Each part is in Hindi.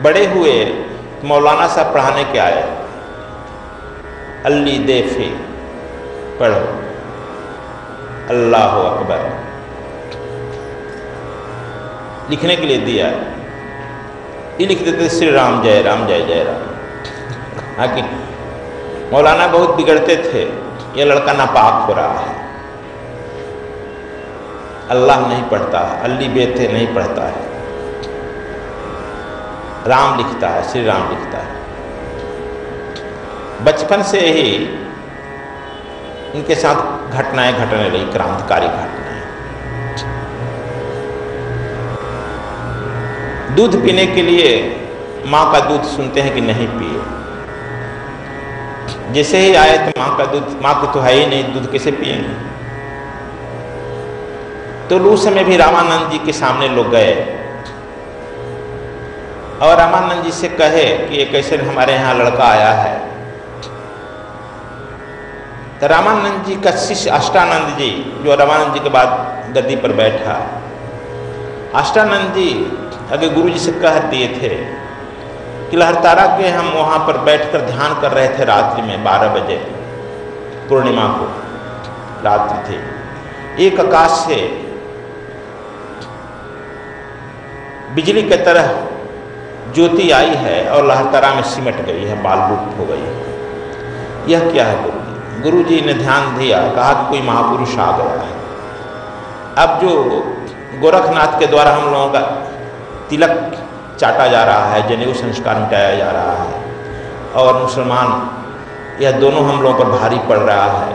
बड़े हुए मौलाना साहब पढ़ाने के आए, अल्ली देफी पढ़ो, अल्लाह अकबर लिखने के लिए दिया, ये लिख देते श्री राम जय राम जय जय राम। आगे मौलाना बहुत बिगड़ते थे, ये लड़का नापाक हो रहा है, अल्लाह नहीं पढ़ता है, अल्ली बेथे नहीं पढ़ता है, राम लिखता है, श्री राम लिखता है। बचपन से ही इनके साथ घटनाएं घटने लगी, क्रांतिकारी घटनाएं। दूध पीने के लिए माँ का दूध सुनते हैं कि नहीं पिए, जैसे ही आए तो माँ का दूध, माँ को तो है ही नहीं, दूध कैसे पिएंगे। तो उस समय भी रामानंद जी के सामने लोग गए और रामानंद जी से कहे कि एक ऐसे हमारे यहाँ लड़का आया है। तो रामानंद जी का शिष्य अष्टानंद जी, जो रामानंद जी के बाद गद्दी पर बैठा, अष्टानंद जी अगर गुरु जी से कह दिए थे कि लहरतारा के हम वहाँ पर बैठकर ध्यान कर रहे थे रात्रि में 12 बजे, पूर्णिमा को रात्रि थी, एक आकाश से बिजली की तरह ज्योति आई है और लहरतारा में सिमट गई है, बाल रूप हो गई है। यह क्या है गुरु जी? गुरु जी ने ध्यान दिया, कहा कि कोई महापुरुष आ गया है। अब जो गोरखनाथ के द्वारा हम लोगों का तिलक चाटा जा रहा है, जनेऊ संस्कार मिटाया जा रहा है, और मुसलमान यह दोनों हम लोगों पर भारी पड़ रहा है,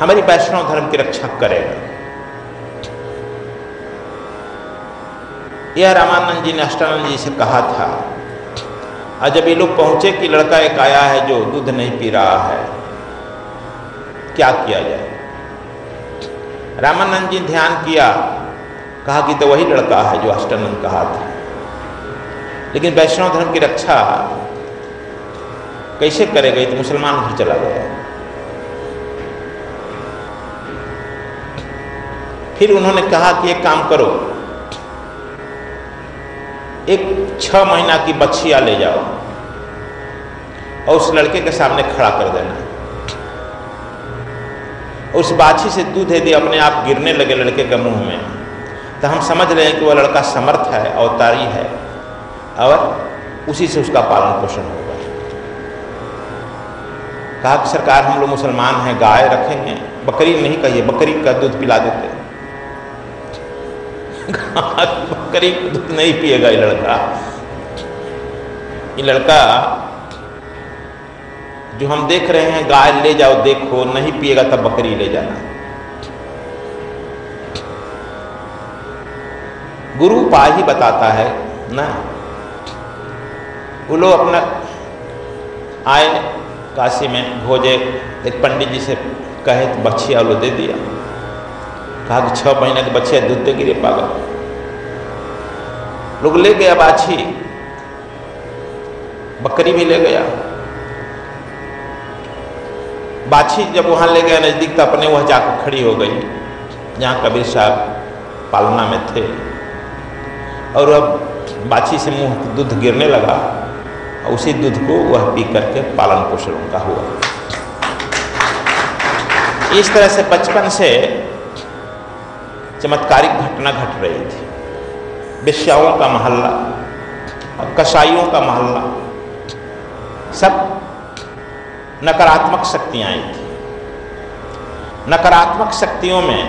हमारी वैष्णव धर्म की रक्षा करेगा। यह रामानंद जी ने अष्टानंद जी से कहा था। और जब ये लोग पहुंचे कि लड़का एक आया है जो दूध नहीं पी रहा है, क्या किया जाए? रामानंद जी ने ध्यान किया, कहा कि तो वही लड़का है जो अष्टानंद कहा था, लेकिन वैष्णव धर्म की रक्षा कैसे करेगा? ये तो मुसलमान घर चला गया। फिर उन्होंने कहा कि एक काम करो, एक 6 महीना की बच्चिया ले जाओ और उस लड़के के सामने खड़ा कर देना। उस बाछी से दूध यदि अपने आप गिरने लगे लड़के के मुंह में, तो हम समझ रहे हैं कि वह लड़का समर्थ है, अवतारी है, और उसी से उसका पालन पोषण होगा। कहा कि सरकार हम लोग मुसलमान हैं, गाय रखेंगे, बकरी नहीं कहिए, बकरी का दूध पिला देते। बकरी का दूध नहीं पिएगा ये लड़का। ये लड़का जो हम देख रहे हैं, गाय ले जाओ देखो, नहीं पिएगा तब बकरी ले जाना। गुरु उपाय ही बताता है ना। वो लोग अपना आए काशी में, भोजे, एक पंडित जी से कहे तो बच्चिया वो दे दिया। कहा कि 6 महीने के बच्चे दूध दे गिरे पागल। लोग ले गया बाछी, बकरी भी ले गया। बाछी जब वहाँ ले गया नज़दीक, तो अपने वह जाकर खड़ी हो गई जहाँ कबीर साहब पालना में थे, और अब बाछी से मुंह दूध गिरने लगा, और उसी दूध को वह पी करके पालन पोषण उनका हुआ। इस तरह से बचपन से चमत्कारिक घटना घट रही थी। वेश्याओं का मोहल्ला, कसाईयों का मोहल्ला, सब नकारात्मक शक्तियां आई थी। नकारात्मक शक्तियों में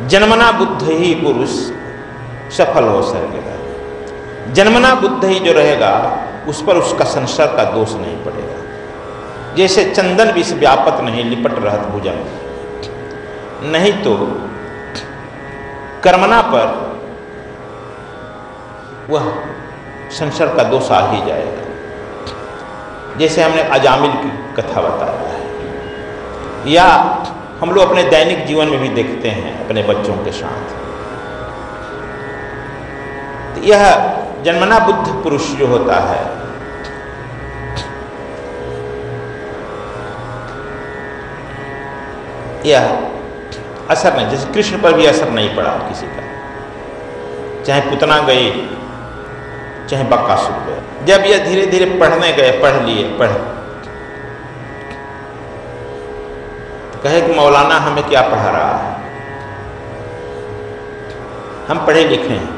जन्मना बुद्ध ही पुरुष सफल हो सकेगा। जन्मना बुद्ध ही जो रहेगा, उस पर उसका संसार का दोष नहीं पड़ेगा। जैसे चंदन विष व्यापत नहीं, लिपट रहत भुजंग, नहीं तो कर्मना पर वह संसार का दोष आ ही जाएगा। जैसे हमने अजामिल की कथा बताया है, या हम लोग अपने दैनिक जीवन में भी देखते हैं अपने बच्चों के साथ। तो यह जन्मना बुद्ध पुरुष जो होता है, यह असर नहीं, जैसे कृष्ण पर भी असर नहीं पड़ा किसी का। चाहे पुतना गई चाहे बक्कासुर गया। जब यह धीरे धीरे पढ़ने गए, पढ़ लिए, तो कहे कि मौलाना हमें क्या पढ़ा रहा है, हम पढ़े लिखे हैं।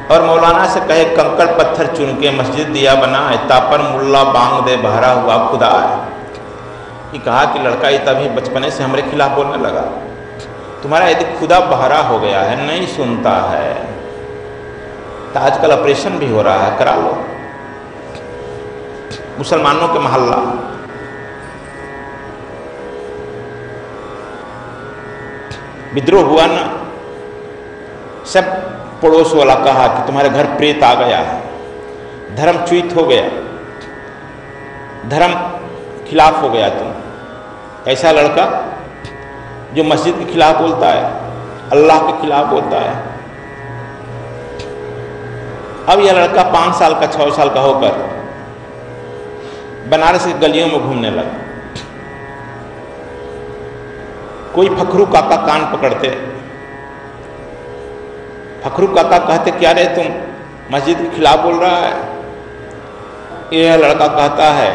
और मौलाना से कहे कंकड़ पत्थर चुन के मस्जिद दिया बनाए, तापर मुल्ला बांग दे बहरा हुआ खुदा है। कि कहा कि लड़का ये तभी बचपने से हमारे खिलाफ बोलने लगा, तुम्हारा यदि खुदा बहरा हो गया है, नहीं सुनता है, तो आजकल ऑपरेशन भी हो रहा है, करा लो। मुसलमानों के मोहल्ला विद्रोह हुआ ना, सब पड़ोस वाला कहा कि तुम्हारे घर प्रेत आ गया है, धर्मच्युत हो गया, धर्म खिलाफ हो गया तुम। ऐसा लड़का जो मस्जिद के खिलाफ बोलता है, अल्लाह के खिलाफ बोलता है। अब यह लड़का 5 साल का 6 साल का होकर बनारस की गलियों में घूमने लगा। कोई फखरू काका कान पकड़ते, फखरू काका कहते क्या रे तुम मस्जिद के खिलाफ बोल रहा है। यह लड़का कहता है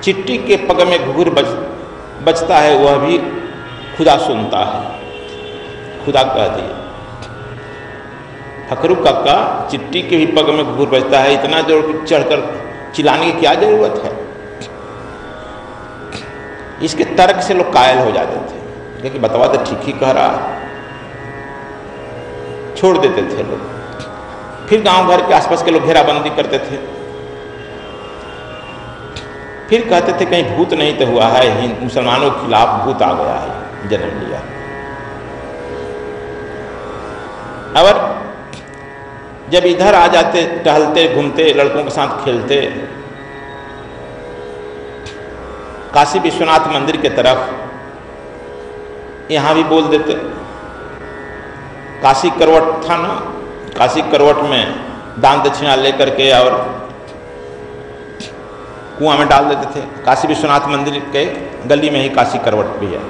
चिट्टी के पग में घुघुर बजता है, वह भी खुदा सुनता है। खुदा कह दिया। फखरू काका चिट्टी के भी पग में घुघुर बजता है, इतना जोर चढ़कर चिल्लाने की क्या जरूरत है। इसके तर्क से लोग कायल हो जाते थे, क्योंकि बतावा तो ठीक ही कह रहा है, छोड़ देते थे लोग। फिर गांव घर के आसपास के लोग घेराबंदी करते थे, फिर कहते थे कहीं भूत नहीं तो हुआ है, मुसलमानों के खिलाफ भूत आ गया है, जन्म लिया। और जब इधर आ जाते, टहलते घूमते, लड़कों के साथ खेलते, काशी विश्वनाथ मंदिर के तरफ, यहाँ भी बोल देते। काशी करवट था ना, काशी करवट में दान दक्षिणा लेकर के और कुआं में डाल देते थे। काशी विश्वनाथ मंदिर के गली में ही काशी करवट भी है,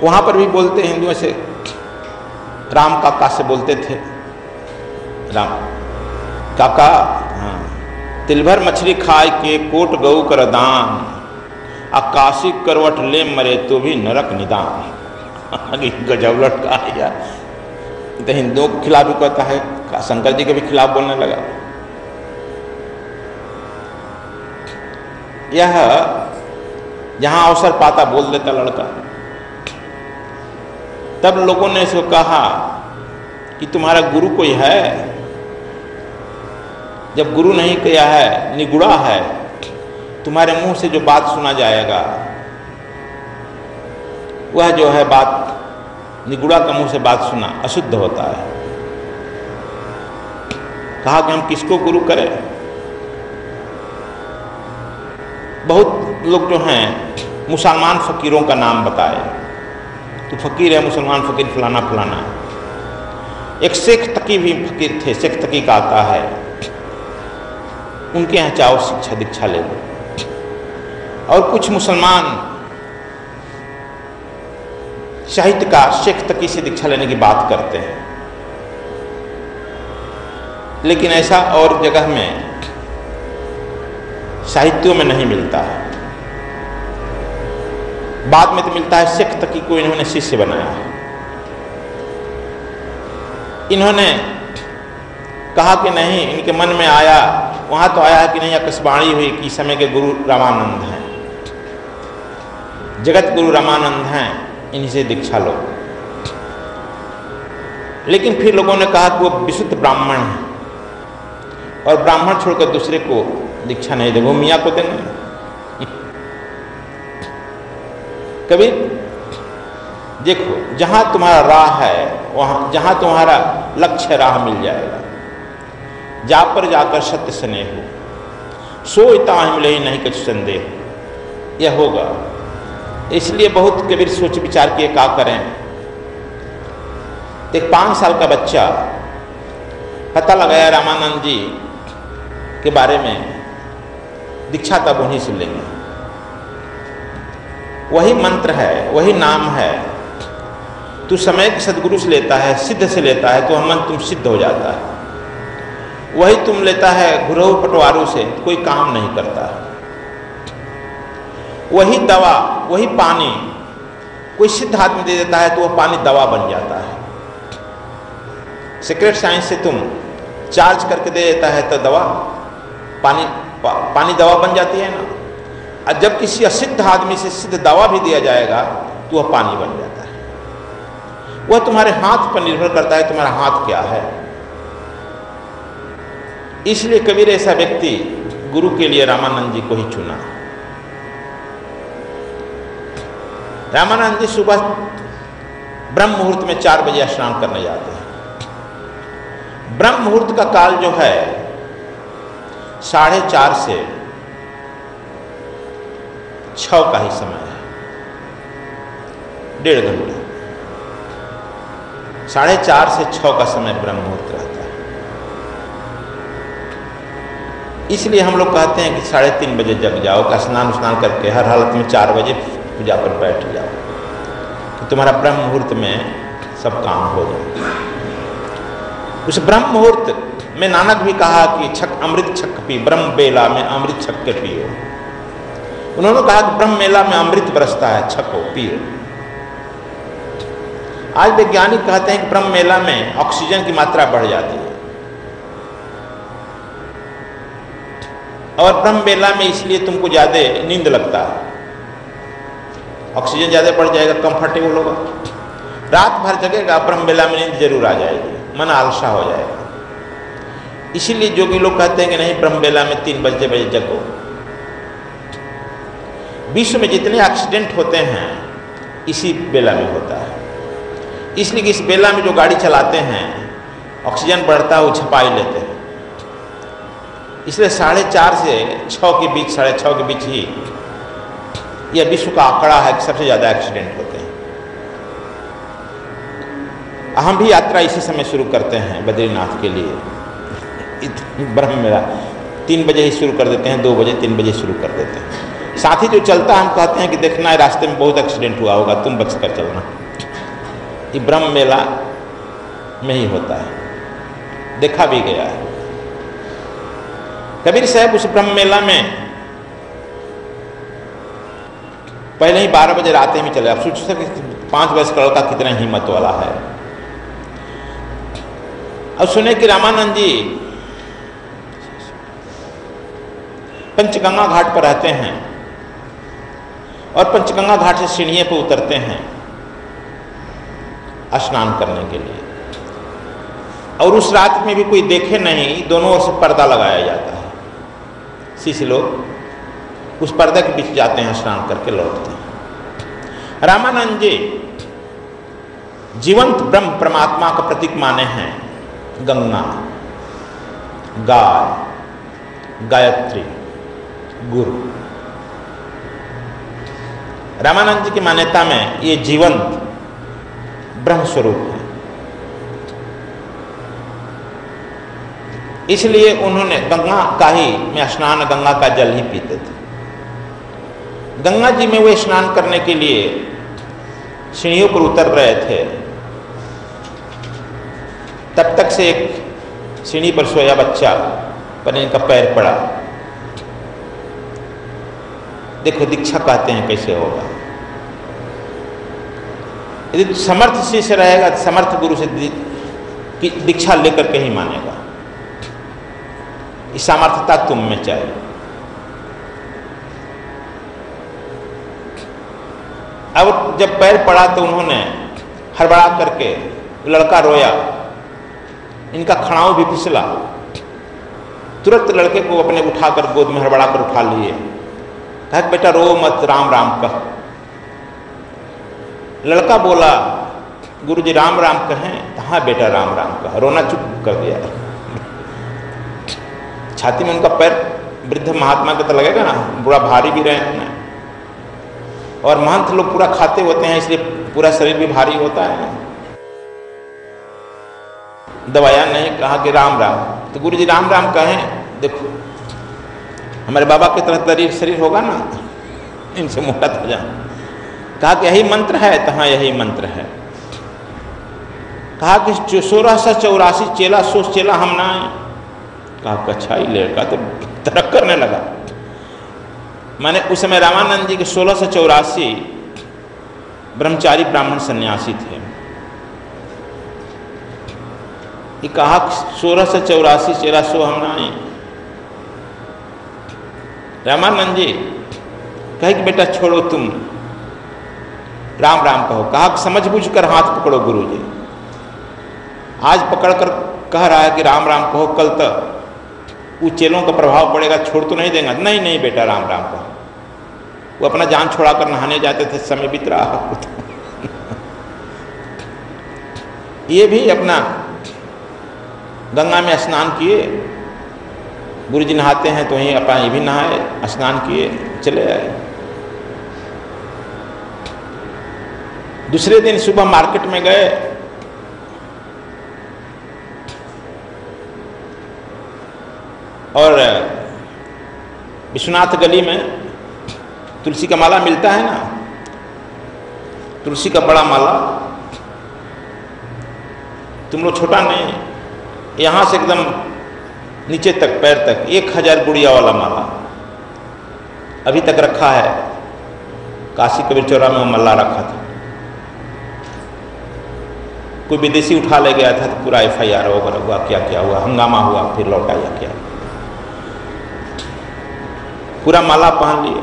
वहाँ पर भी बोलते हिंदुओं से, राम काका से बोलते थे, राम काका हाँ, तिलभर मछली खाए के कोट गऊ कर दान, काशी करवट ले मरे तो भी नरक निदान। गजब लड़का है यार, तो हिंदुओं के खिलाफ भी कहता है, शंकर जी के भी खिलाफ बोलने लगा। यह जहां अवसर पाता बोल देता लड़का। तब लोगों ने इसको कहा कि तुम्हारा गुरु कोई है? जब गुरु नहीं किया है, निगुड़ा है, तुम्हारे मुंह से जो बात सुना जाएगा वह जो है बात, निगुड़ा का मुंह से बात सुना अशुद्ध होता है। कहा कि हम किसको गुरु करें? बहुत लोग जो हैं मुसलमान फकीरों का नाम बताए, तो फकीर है, मुसलमान फकीर फलाना फलाना। एक शेख तकी भी फकीर थे, शेख तकी का आता है, उनके यहाँ चाहो शिक्षा दीक्षा ले लो। और कुछ मुसलमान साहित्यकार शेख तकी से दीक्षा लेने की बात करते हैं, लेकिन ऐसा और जगह में साहित्यों में नहीं मिलता है। बाद में तो मिलता है शेख तकी को इन्होंने शिष्य बनाया। इन्होंने कहा कि नहीं, इनके मन में आया, वहाँ तो आया है कि नहीं, आकाशवाणी हुई कि समय के गुरु रामानंद हैं, जगत गुरु रामानंद हैं, इन्हीं से दीक्षा लो। लेकिन फिर लोगों ने कहा कि वो विशुद्ध ब्राह्मण हैं और ब्राह्मण छोड़कर दूसरे को दीक्षा नहीं देंगे, वो मियाँ को देंगे। कभी देखो, जहां तुम्हारा राह है, वहां जहां तुम्हारा लक्ष्य राह मिल जाएगा, जा पर जाकर सत्य स्नेह हो, सोचता मिले ही नहीं कुछ संदेह, यह होगा। इसलिए बहुत कबीर सोच विचार किए क्या करें। एक 5 साल का बच्चा पता लगाया रामानंद जी के बारे में, दीक्षा तब उन्हीं से लेंगे। वही मंत्र है, वही नाम है, तू समय के सदगुरु से लेता है, सिद्ध से लेता है, तो वह मन तुम सिद्ध हो जाता है। वही तुम लेता है गुरु पटवारों से, कोई काम नहीं करता है। वही दवा, वही पानी कोई सिद्ध आदमी दे देता है तो वह पानी दवा बन जाता है। सीक्रेट साइंस से तुम चार्ज करके दे देता है तो दवा पानी दवा बन जाती है ना। और जब किसी असिद्ध आदमी से सिद्ध दवा भी दिया जाएगा तो वह पानी बन जाता है। वह तुम्हारे हाथ पर निर्भर करता है, तुम्हारा हाथ क्या है। इसलिए कबीर ऐसा व्यक्ति गुरु के लिए रामानंद जी को ही चुना। रामानंद जी सुबह ब्रह्म मुहूर्त में 4 बजे स्नान करने जाते हैं। ब्रह्म मुहूर्त का काल जो है 4:30 से 6 का ही समय है, 1.5 घंटा। 4:30 से 6 का समय ब्रह्म मुहूर्त रहता है। इसलिए हम लोग कहते हैं कि 3:30 बजे जग जाओ, का स्नान करके हर हालत में 4 बजे पूजा पर बैठ जाओ कि तुम्हारा ब्रह्म मुहूर्त में सब काम हो जाए। उस ब्रह्म मुहूर्त में नानक भी कहा कि अमृत छक पी, ब्रह्म बेला में अमृत छक के पियो। उन्होंने कहा कि ब्रह्म मेला में अमृत बरसता है, छको पियो। आज वैज्ञानिक कहते हैं कि ब्रह्म मेला में ऑक्सीजन की मात्रा बढ़ जाती है, और ब्रह्म मेला में इसलिए तुमको ज्यादा नींद लगता है। ऑक्सीजन ज़्यादा बढ़ जाएगा, कंफर्टेबल होगा, रात भर जगेगा, ब्रह्म बेला में नींद जरूर आ जाएगी, मन आलसा हो जाएगा। इसीलिए जोगी लोग कहते हैं कि नहीं, ब्रह्म बेला में 3 बजे जगो। विश्व में जितने एक्सीडेंट होते हैं इसी बेला में होता है। इसलिए कि इस बेला में जो गाड़ी चलाते हैं ऑक्सीजन बढ़ता है, वो छपा ही लेते हैं। इसलिए 4:30 से 6 के बीच, 6:30 के बीच ही यह विश्व का आंकड़ा है कि सबसे ज़्यादा एक्सीडेंट होते हैं। हम भी यात्रा इसी समय शुरू करते हैं बद्रीनाथ के लिए। ब्रह्म मेला 3 बजे ही शुरू कर देते हैं, 2 बजे 3 बजे शुरू कर देते हैं। साथ ही जो चलता है हम कहते हैं कि देखना है रास्ते में बहुत एक्सीडेंट हुआ होगा, तुम बच कर चलना। ये ब्रह्म मेला में ही होता है, देखा भी गया है। कबीर साहब उस ब्रह्म मेला में पहले ही 12 बजे रात में चले। आप सोच सकते 5 वर्ष का लड़का कितना हिम्मत वाला है। अब सुने कि रामानंद जी पंचगंगा घाट पर रहते हैं और पंचगंगा घाट से सीढ़ियों पर उतरते हैं स्नान करने के लिए। और उस रात में भी कोई देखे नहीं, दोनों ओर से पर्दा लगाया जाता है। शिष्य लोग उस पर्दे के बीच जाते हैं, स्नान करके लौटते हैं। रामानंद जी जीवंत ब्रह्म परमात्मा का प्रतीक माने हैं गंगा, गाय, गायत्री, गुरु। रामानंद जी की मान्यता में ये जीवंत ब्रह्म स्वरूप है। इसलिए उन्होंने गंगा का ही में स्नान, गंगा का जल ही पीते थे। गंगा जी में वे स्नान करने के लिए सीढ़ियों पर उतर रहे थे, तब तक से एक सीढ़ी पर सोया बच्चा पर इनका पैर पड़ा। देखो दीक्षा कहते हैं कैसे होगा। यदि समर्थ शिष्य रहेगा, समर्थ गुरु से दीक्षा लेकर के ही मानेगा। इस सामर्थ्यता तुम में चाहिए। अब जब पैर पड़ा तो उन्होंने हड़बड़ा करके, लड़का रोया, इनका खड़ाऊ भी फिसला। तुरंत लड़के को अपने उठाकर गोद में हड़बड़ा कर उठा लिए। कहा बेटा रो मत, राम राम कह। लड़का बोला गुरुजी राम राम कहें? हाँ बेटा राम राम कह। रोना चुप कर दिया। छाती में उनका पैर वृद्ध महात्मा के तो लगेगा ना, बड़ा भारी भी रहे हैं, और महंत लोग पूरा खाते होते हैं, इसलिए पूरा शरीर भी भारी होता है। दवाया नहीं, कहा कि राम राम। तो गुरुजी राम राम कहें, देखो हमारे बाबा की तरह शरीर होगा ना, इनसे मोटा था जा। कहा कि यही मंत्र है? तो हाँ यही मंत्र है। कहा कि 1684 चेला 100 चेला हम ना आए। कहा अच्छा ही लड़का तो तरक करने लगा। मैंने उस समय रामानंद जी के 1684 ब्रह्मचारी ब्राह्मण सन्यासी थे। ये कहा 1684 चेला 100 हम ना आए। रामानंद जी कहे कि बेटा छोड़ो, तुम राम राम कहो। कहा समझ बूझ कर हाथ पकड़ो गुरु जी। आज पकड़कर कह रहा है कि राम राम कहो, कल तक वो चेलों का प्रभाव पड़ेगा, छोड़ तो नहीं देगा। नहीं नहीं बेटा राम राम कहो। वो अपना जान छोड़ाकर नहाने जाते थे, समय बीत रहा। ये भी अपना गंगा में स्नान किए, गुरु जी नहाते हैं तो वहीं अपना ये भी नहाए, स्नान किए, चले आए। दूसरे दिन सुबह मार्केट में गए, और विश्वनाथ गली में तुलसी का माला मिलता है ना, तुलसी का बड़ा माला, तुम लोग छोटा नहीं, यहाँ से एकदम नीचे तक पैर तक 1000 गुड़िया वाला माला अभी तक रखा है। काशी कबीर चौरा में वो मल्ला रखा था। कोई विदेशी उठा ले गया था तो पूरा FIR वगैरह हुआ, क्या क्या हुआ, हंगामा हुआ, फिर लौटाया क्या। पूरा माला पहन लिए।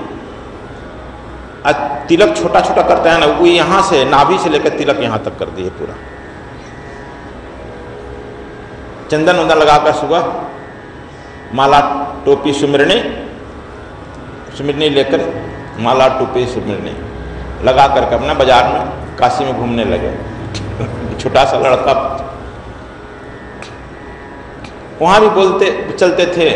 आज तिलक छोटा छोटा करता है ना, वो यहाँ से नाभि से लेकर तिलक यहाँ तक कर दिए पूरा। चंदन वंदन लगाकर सुबह माला टोपी सुमिरनी लेकर माला टोपी सुमिरनी लगा करके अपना बाजार में काशी में घूमने लगे। छोटा सा लड़का वहां भी बोलते चलते थे,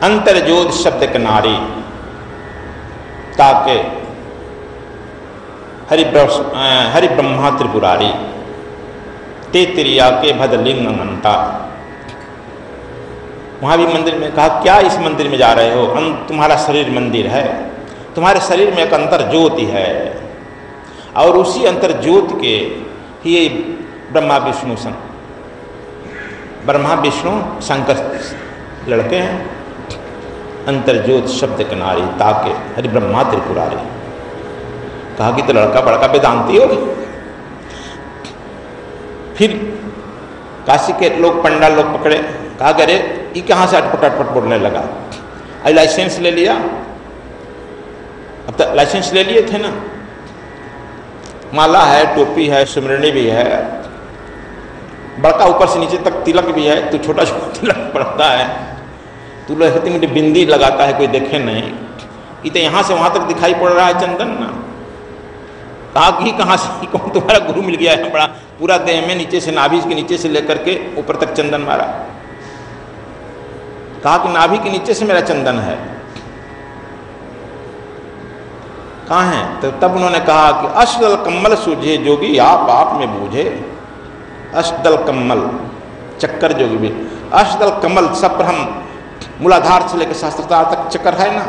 अंतर्जोत शब्द के नारी ताके हरि ब्रह्मा त्रिपुरारी ते त्रिया के भद्रलिंग अंता। वहाँ भी मंदिर में कहा क्या इस मंदिर में जा रहे हो, तुम्हारा शरीर मंदिर है, तुम्हारे शरीर में एक अंतर ज्योति है, और उसी अंतर ज्योति के ही ब्रह्मा विष्णु शंकर लड़के हैं। अंतर ज्योत शब्द के नारी ताके हरि ब्रह्मा त्रिपुरारी। कहा कि तो लड़का बड़का वेदांती हो। फिर काशी के लोग पंडाल लोग पकड़े, कहा अरे ये कहाँ से अटपट बोलने लगा। अरे लाइसेंस ले लिया, अब तक लाइसेंस ले लिए थे ना, माला है, टोपी है, सुमरणी भी है, बड़का ऊपर से नीचे तक तिलक भी है, तो छोटा छोटा तिलक पड़ता है, तू लोग मुझे बिंदी लगाता है, कोई देखे नहीं, ये तो यहाँ से वहाँ तक दिखाई पड़ रहा है चंदन ना। कहा कि कहाँ से, कौन तुम्हारा गुरु मिल गया है बड़ा, पूरा देह में नीचे से नाभि के नीचे से लेकर के ऊपर तक चंदन मारा। कहा कि नाभि के नीचे से मेरा चंदन है। कहाँ है? तो तब उन्होंने कहा कि अष्टदल कम्मल सूझे जोगी आप में बूझे। अष्टदल कम्मल चक्कर जोगी भी, अष्टदल कमल सप्रहम मूलाधार से लेकर सहस्त्रधार तक चक्कर है ना,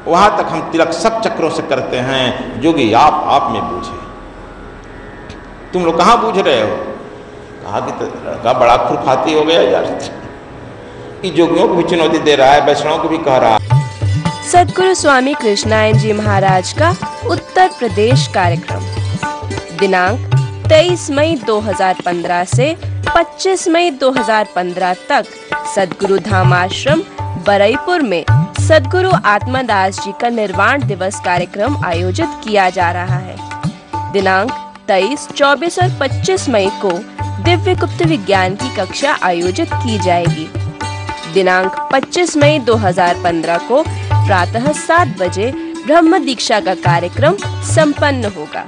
वहां तक हम तिलक सब चक्रों से करते हैं। जोगी आप में बूझे। तुम लोग कहाँ बूझ रहे हो? कहा कि तो लड़का बड़ा खुरफाती हो गया यार, ये जोगियों को भी चुनौती दे रहा है, वैष्णवों को भी कह रहा है। सद्गुरु स्वामी कृष्णायन जी महाराज का उत्तर प्रदेश कार्यक्रम दिनांक 23 मई 2015 से 25 मई 2015 तक सद्गुरु धाम आश्रम बरईपुर में सद्गुरु आत्मदास जी का निर्वाण दिवस कार्यक्रम आयोजित किया जा रहा है। दिनांक 23, 24 और 25 मई को दिव्य गुप्त विज्ञान की कक्षा आयोजित की जाएगी। दिनांक 25 मई 2015 को प्रातः 7 बजे ब्रह्म दीक्षा का कार्यक्रम संपन्न होगा।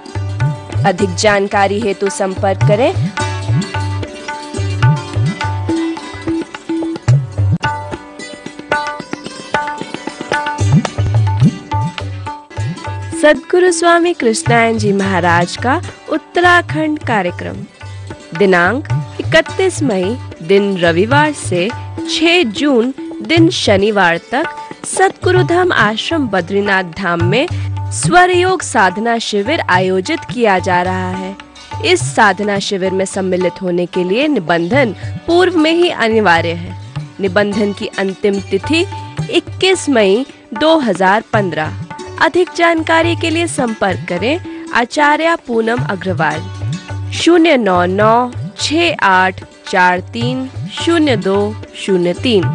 अधिक जानकारी हेतु संपर्क करें सद्गुरु स्वामी कृष्णायन जी महाराज का उत्तराखंड कार्यक्रम दिनांक 31 मई दिन रविवार से 6 जून दिन शनिवार तक सतगुरुधाम आश्रम बद्रीनाथ धाम में स्वर योग साधना शिविर आयोजित किया जा रहा है। इस साधना शिविर में सम्मिलित होने के लिए निबंधन पूर्व में ही अनिवार्य है। निबंधन की अंतिम तिथि 21 मई 2015। अधिक जानकारी के लिए संपर्क करें आचार्य पूनम अग्रवाल 09968430203।